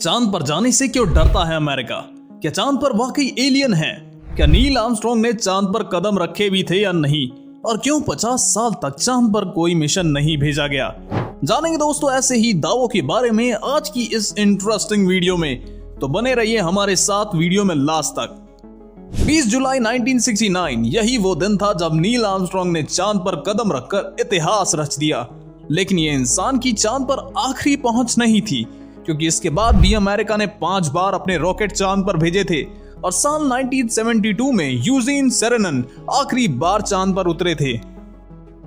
चांद पर जाने से क्यों डरता है अमेरिका? क्या चांद पर वाकई एलियन है? क्या नील आर्मस्ट्रांग ने चांद पर कदम रखे भी थे या नहीं? और क्यों 50 साल तक चांद पर कोई मिशन नहीं भेजा गया? जानेंगे दोस्तों ऐसे ही दावों के बारे में आज की इस इंटरेस्टिंग वीडियो में, तो बने रहिए हमारे साथ वीडियो में लास्ट तक। 20 जुलाई 1969 यही वो दिन था जब नील आर्मस्ट्रांग ने चांद पर कदम रखकर इतिहास रच दिया। लेकिन ये इंसान की चांद पर आखिरी पहुंच नहीं थी, क्योंकि इसके बाद भी अमेरिका ने 5 बार अपने रॉकेट चांद पर भेजे थे और साल 1972 में यूजीन सेरेनन आखिरी बार चांद पर उतरे थे।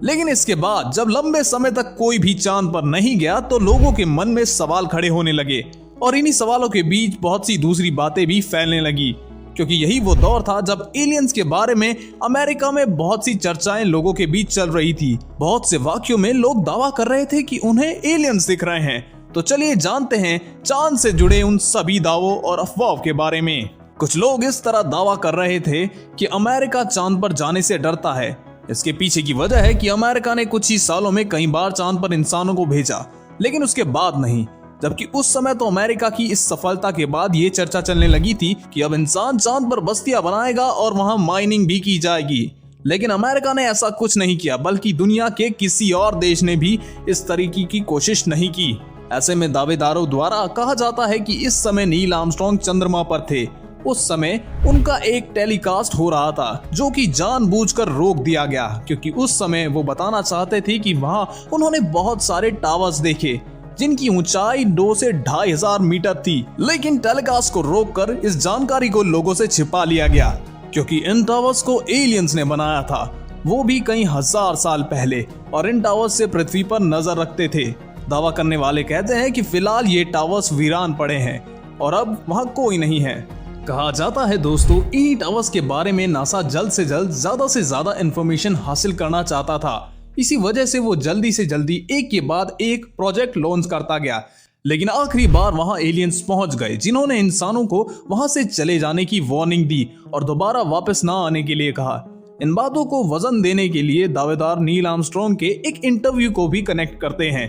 लेकिन इसके बाद जब लंबे समय तक कोई भी चांद पर नहीं गया तो लोगों के मन में सवाल खड़े होने लगे और इन्हीं सवालों के बीच बहुत सी दूसरी बातें भी फैलने लगी, क्योंकि यही वो दौर था जब एलियंस के बारे में अमेरिका में बहुत सी चर्चाएं लोगों के बीच चल रही थी। बहुत से वाक्यों में लोग दावा कर रहे थे कि उन्हें एलियंस दिख रहे हैं। तो चलिए जानते हैं चांद से जुड़े उन सभी दावों और अफवाहों के बारे में। कुछ लोग इस तरह दावा कर रहे थे कि अमेरिका चांद पर जाने से डरता है। इसके पीछे की वजह है कि अमेरिका ने कुछ ही सालों में कई बार चांद पर इंसानों को भेजा, लेकिन उसके बाद नहीं। जबकि उस समय तो अमेरिका की इस सफलता के बाद ये चर्चा चलने लगी थी कि अब इंसान चांद पर बस्तियां बनाएगा और वहां माइनिंग भी की जाएगी। लेकिन अमेरिका ने ऐसा कुछ नहीं किया, बल्कि दुनिया के किसी और देश ने भी इस तरीके की कोशिश नहीं की। ऐसे में दावेदारों द्वारा कहा जाता है कि इस समय नील आर्मस्ट्रांग चंद्रमा पर थे। उस समय उनका एक टेलीकास्ट हो रहा था जो कि जानबूझकर रोक दिया गया, क्योंकि उस समय वो बताना चाहते थे कि वहां उन्होंने बहुत सारे टावर्स देखे जिनकी ऊंचाई 2 से 2500 मीटर थी। लेकिन टेलीकास्ट को रोककर इस जानकारी को लोगों से छिपा लिया गया, क्योंकि इन टावर्स को एलियंस ने बनाया था, वो भी कई हजार साल पहले, और इन टावर्स से पृथ्वी पर नजर रखते थे। दावा करने वाले कहते हैं कि फिलहाल ये टावर्स वीरान पड़े हैं और अब वहां कोई नहीं है। कहा जाता है दोस्तों इन्हीं टावर्स के बारे में नासा जल्द से ज्यादा इंफॉर्मेशन हासिल करना चाहता था। इसी वजह से वो जल्दी से जल्दी एक के बाद एक प्रोजेक्ट लॉन्च करता गया। लेकिन आखिरी बार वहां एलियंस पहुंच गए, जिन्होंने इंसानों को वहां से चले जाने की वार्निंग दी और दोबारा वापस ना आने के लिए कहा। इन बातों को वजन देने के लिए दावेदार नील आर्मस्ट्रांग के एक इंटरव्यू को भी कनेक्ट करते हैं,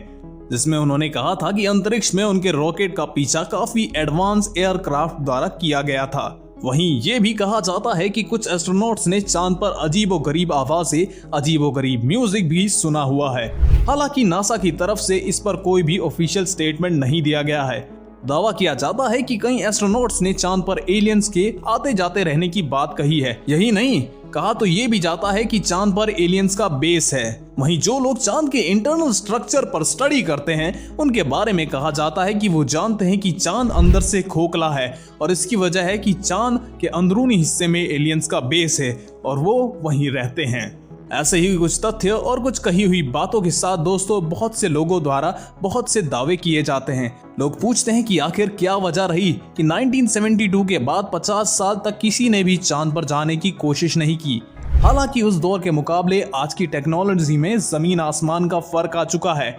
जिसमें उन्होंने कहा था कि अंतरिक्ष में उनके रॉकेट का पीछा काफी एडवांस एयरक्राफ्ट द्वारा किया गया था। वहीं ये भी कहा जाता है कि कुछ एस्ट्रोनॉट्स ने चांद पर अजीबोगरीब आवाजें, अजीबोगरीब म्यूजिक भी सुना हुआ है। हालांकि नासा की तरफ से इस पर कोई भी ऑफिशियल स्टेटमेंट नहीं दिया गया है। दावा किया जाता है कि कई एस्ट्रोनॉट्स ने चांद पर एलियंस के आते जाते रहने की बात कही है। यही नहीं, कहा तो ये भी जाता है कि चांद पर एलियंस का बेस है। वहीं जो लोग चांद के इंटरनल स्ट्रक्चर पर स्टडी करते हैं उनके बारे में कहा जाता है कि वो जानते हैं कि चांद अंदर से खोखला है और इसकी वजह है कि चांद के अंदरूनी हिस्से में एलियंस का बेस है और वो वहीं रहते हैं। ऐसे ही कुछ तथ्य और कुछ कही हुई बातों के साथ दोस्तों बहुत से लोगों द्वारा बहुत से दावे किए जाते हैं। लोग पूछते हैं कि आखिर क्या वजह रही कि 1972 के बाद 50 साल तक किसी ने भी चांद पर जाने की कोशिश नहीं की। हालांकि उस दौर के मुकाबले आज की टेक्नोलॉजी में जमीन आसमान का फर्क आ चुका है।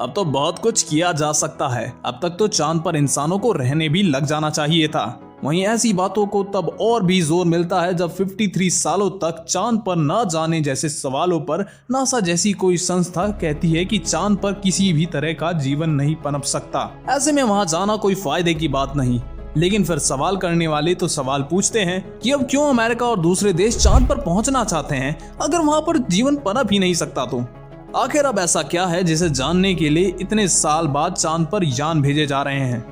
अब तो बहुत कुछ किया जा सकता है। अब तक तो चांद पर इंसानों को रहने भी लग जाना चाहिए था। वहीं ऐसी बातों को तब और भी जोर मिलता है जब 53 सालों तक चांद पर न जाने जैसे सवालों पर नासा जैसी कोई संस्था कहती है कि चांद पर किसी भी तरह का जीवन नहीं पनप सकता। ऐसे में वहां जाना कोई फायदे की बात नहीं। लेकिन फिर सवाल करने वाले तो सवाल पूछते हैं कि अब क्यों अमेरिका और दूसरे देश चांद पर पहुंचना चाहते हैं अगर वहां पर जीवन पनप ही नहीं सकता तो? आखिर अब ऐसा क्या है जिसे जानने के लिए इतने साल बाद चांद पर यान भेजे जा रहे हैं?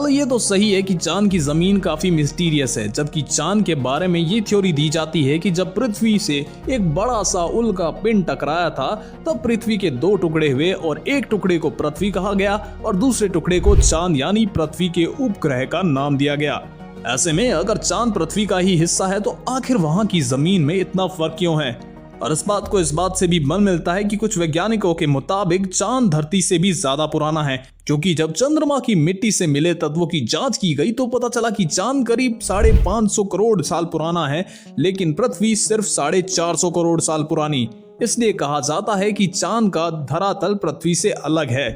ये तो सही है कि चांद की जमीन काफी मिस्टीरियस है, जबकि चांद के बारे में ये थ्योरी दी जाती है कि जब पृथ्वी से एक बड़ा सा उल्का पिंड टकराया था तब पृथ्वी के 2 टुकड़े हुए और एक टुकड़े को पृथ्वी कहा गया और दूसरे टुकड़े को चांद यानी पृथ्वी के उपग्रह का नाम दिया गया। ऐसे में अगर चांद पृथ्वी का ही हिस्सा है तो आखिर वहां की जमीन में इतना फर्क क्यों है? और इस बात से भी बल मिलता है कि कुछ वैज्ञानिकों के मुताबिक चांद धरती से भी ज्यादा पुराना है, क्योंकि जब चंद्रमा की मिट्टी से मिले तत्वों की जांच की गई तो पता चला कि चांद करीब 550 करोड़ साल पुराना है, लेकिन पृथ्वी सिर्फ 450 करोड़ साल पुरानी। इसलिए कहा जाता है कि चांद का धरातल पृथ्वी से अलग है।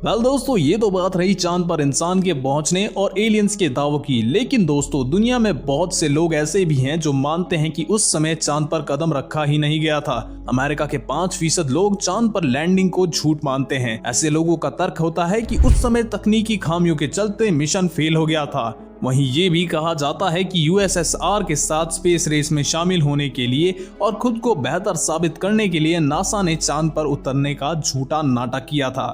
वेल दोस्तों, ये तो बात रही चांद पर इंसान के पहुंचने और एलियंस के दावों की। लेकिन दोस्तों, दुनिया में बहुत से लोग ऐसे भी हैं जो मानते हैं कि उस समय चांद पर कदम रखा ही नहीं गया था। अमेरिका के 5% लोग चांद पर लैंडिंग को झूठ मानते हैं। ऐसे लोगों का तर्क होता है कि उस समय तकनीकी खामियों के चलते मिशन फेल हो गया था। वहीं ये भी कहा जाता है कि यूएसएसआर के साथ स्पेस रेस में शामिल होने के लिए और खुद को बेहतर साबित करने के लिए नासा ने चांद पर उतरने का झूठा नाटक किया था।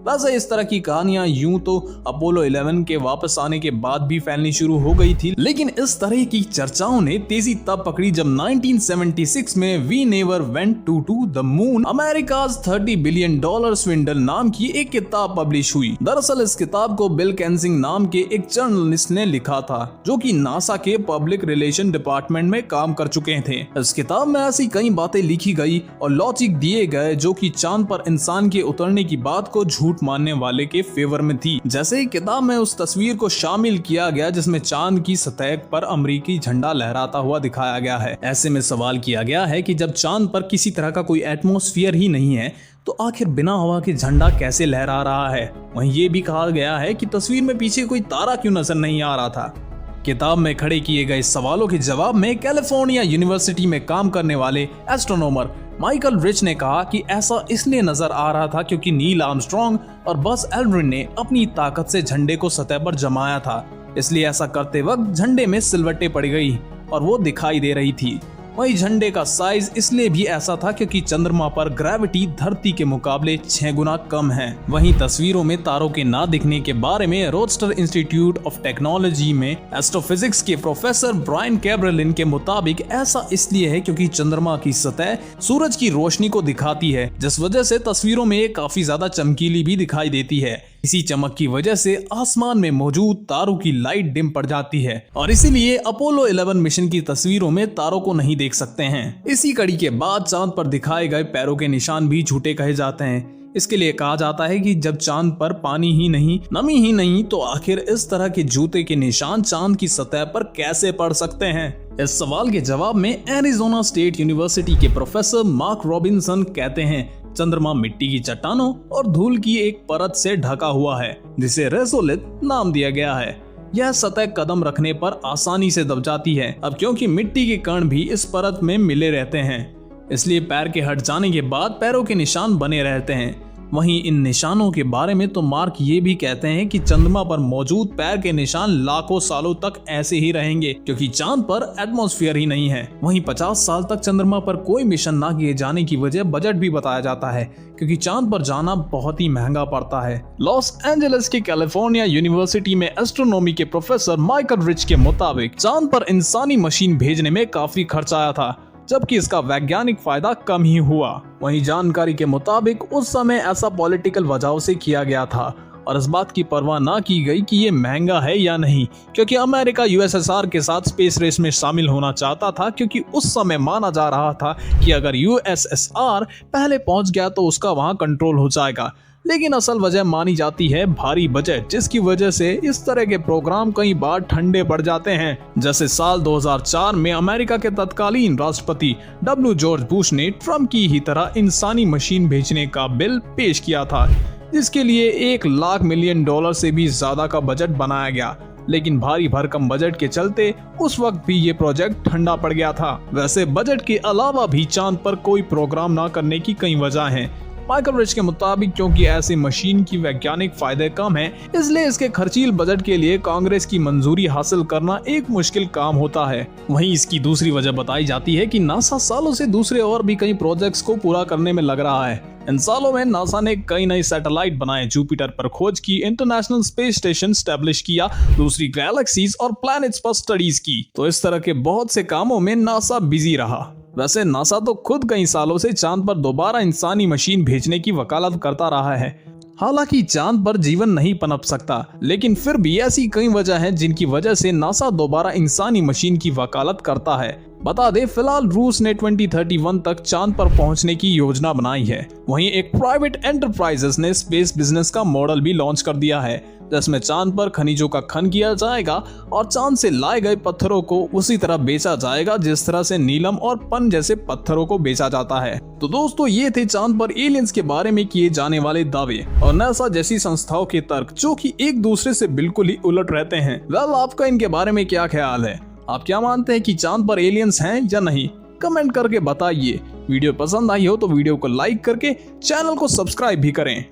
वैसे इस तरह की कहानियां यूं तो अपोलो 11 के वापस आने के बाद भी फैलनी शुरू हो गई थी, लेकिन इस तरह की चर्चाओं ने तेजी तब पकड़ी जब 1976 में we never went to the moon America's $30 billion swindle नाम की एक किताब पब्लिश हुई। दरअसल इस किताब को बिल केंसिंग नाम के एक जर्नलिस्ट ने लिखा था, जो कि नासा के पब्लिक रिलेशन डिपार्टमेंट में काम कर चुके थे। इस किताब में ऐसी कई बातें लिखी गई और लॉजिक दिए गए जो कि चांद पर इंसान के उतरने की बात को झूठ मानने वाले के फेवर में थी। जैसे ही किताब में उस तस्वीर को शामिल किया गया जिसमें चांद की सतह पर अमेरिकी झंडा लहराता हुआ दिखाया गया है। ऐसे में सवाल किया गया है कि जब चांद पर किसी तरह का कोई एटमॉस्फेयर ही नहीं है तो आखिर बिना हवा के झंडा कैसे लहरा रहा है। वहीं ये भी कहा गया है कि तस्वीर में पीछे कोई तारा क्यों नजर नहीं आ रहा था। किताब में खड़े किए गए सवालों के जवाब में कैलिफोर्निया यूनिवर्सिटी में काम करने वाले एस्ट्रोनॉमर माइकल रिच ने कहा कि ऐसा इसलिए नजर आ रहा था क्योंकि नील आर्मस्ट्रांग और बज एल्ड्रिन ने अपनी ताकत से झंडे को सतह पर जमाया था, इसलिए ऐसा करते वक्त झंडे में सिलवटें पड़ गई और वो दिखाई दे रही थी। वही झंडे का साइज इसलिए भी ऐसा था क्योंकि चंद्रमा पर ग्रेविटी धरती के मुकाबले 6 गुना कम है। वहीं तस्वीरों में तारों के ना दिखने के बारे में रोचेस्टर इंस्टीट्यूट ऑफ टेक्नोलॉजी में एस्ट्रोफिजिक्स के प्रोफेसर ब्रायन कैब्रेलिन के मुताबिक ऐसा इसलिए है क्योंकि चंद्रमा की सतह सूरज की रोशनी को दिखाती है, जिस वजह से तस्वीरों में ये काफी ज्यादा चमकीली भी दिखाई देती है। इसी चमक की वजह से आसमान में मौजूद तारों की लाइट डिम पड़ जाती है और इसीलिए अपोलो 11 मिशन की तस्वीरों में तारों को नहीं देख सकते हैं। इसी कड़ी के बाद चांद पर दिखाए गए पैरों के निशान भी झूठे कहे जाते हैं। इसके लिए कहा जाता है कि जब चांद पर पानी ही नहीं, नमी ही नहीं, तो आखिर इस तरह के जूते के निशान चांद की सतह पर कैसे पड़ सकते हैं। इस सवाल के जवाब में एरिजोना स्टेट यूनिवर्सिटी के प्रोफेसर मार्क रॉबिन्सन कहते हैं, चंद्रमा मिट्टी की चट्टानों और धूल की एक परत से ढका हुआ है जिसे रेसोलिथ नाम दिया गया है। यह सतह कदम रखने पर आसानी से दब जाती है। अब क्योंकि मिट्टी के कण भी इस परत में मिले रहते हैं, इसलिए पैर के हट जाने के बाद पैरों के निशान बने रहते हैं। वहीं इन निशानों के बारे में तो मार्क ये भी कहते हैं कि चंद्रमा पर मौजूद पैर के निशान लाखों सालों तक ऐसे ही रहेंगे क्योंकि चांद पर एटमॉस्फेयर ही नहीं है। वहीं 50 साल तक चंद्रमा पर कोई मिशन ना किए जाने की वजह बजट भी बताया जाता है क्योंकि चांद पर जाना बहुत ही महंगा पड़ता है। लॉस एंजलिस की कैलिफोर्निया यूनिवर्सिटी में एस्ट्रोनॉमी के प्रोफेसर माइकल रिच के मुताबिक चांद पर इंसानी मशीन भेजने में काफी खर्च आया था, जबकि इसका वैज्ञानिक फायदा कम ही हुआ। वहीं जानकारी के मुताबिक उस समय ऐसा पॉलिटिकल वजहों से किया गया था और इस बात की परवाह ना की गई कि ये महंगा है या नहीं, क्योंकि अमेरिका यूएसएसआर के साथ स्पेस रेस में शामिल होना चाहता था, क्योंकि उस समय माना जा रहा था कि अगर यूएसएसआर पहले पहुंच गया तो उसका वहां कंट्रोल हो जाएगा। लेकिन असल वजह मानी जाती है भारी बजट, जिसकी वजह से इस तरह के प्रोग्राम कई बार ठंडे पड़ जाते हैं। जैसे साल 2004 में अमेरिका के तत्कालीन राष्ट्रपति डब्ल्यू जॉर्ज बुश ने ट्रम्प की ही तरह इंसानी मशीन भेजने का बिल पेश किया था, जिसके लिए $1 लाख से भी ज्यादा का बजट बनाया गया। लेकिन भारी भरकम बजट के चलते उस वक्त भी ये प्रोजेक्ट ठंडा पड़ गया था। वैसे बजट के अलावा भी चांद पर कोई प्रोग्राम न करने की कई वजह हैं। माइकल रिच के मुताबिक क्योंकि ऐसी मशीन की वैज्ञानिक फायदे कम हैं, इसलिए इसके खर्चील बजट के लिए कांग्रेस की मंजूरी हासिल करना एक मुश्किल काम होता है। वहीं इसकी दूसरी वजह बताई जाती है कि नासा सालों से दूसरे और भी कई प्रोजेक्ट्स को पूरा करने में लग रहा है। इन सालों में नासा ने कई नए सैटेलाइट बनाए, जुपिटर पर खोज की, इंटरनेशनल स्पेस स्टेशन स्टैब्लिश किया, दूसरी गैलेक्सीज और प्लैनेट्स पर स्टडीज की। तो इस तरह के बहुत से कामों में नासा बिजी रहा। वैसे नासा तो खुद कई सालों से चांद पर दोबारा इंसानी मशीन भेजने की वकालत करता रहा है। हालांकि चांद पर जीवन नहीं पनप सकता, लेकिन फिर भी ऐसी कई वजह हैं जिनकी वजह से नासा दोबारा इंसानी मशीन की वकालत करता है। बता दे फिलहाल रूस ने 2031 तक चांद पर पहुंचने की योजना बनाई है। वहीं एक प्राइवेट एंटरप्राइजेस ने स्पेस बिजनेस का मॉडल भी लॉन्च कर दिया है, जिसमें चांद पर खनिजों का खनन किया जाएगा और चांद से लाए गए पत्थरों को उसी तरह बेचा जाएगा जिस तरह से नीलम और पन जैसे पत्थरों को बेचा जाता है। तो दोस्तों ये थे चांद पर एलियंस के बारे में किए जाने वाले दावे और नासा जैसी संस्थाओं के तर्क जो कि एक दूसरे से बिल्कुल ही उलट रहते हैं। वेल, आपका इनके बारे में क्या ख्याल है? आप क्या मानते हैं कि चांद पर एलियंस हैं या नहीं? कमेंट करके बताइए। वीडियो पसंद आई हो तो वीडियो को लाइक करके चैनल को सब्सक्राइब भी करें।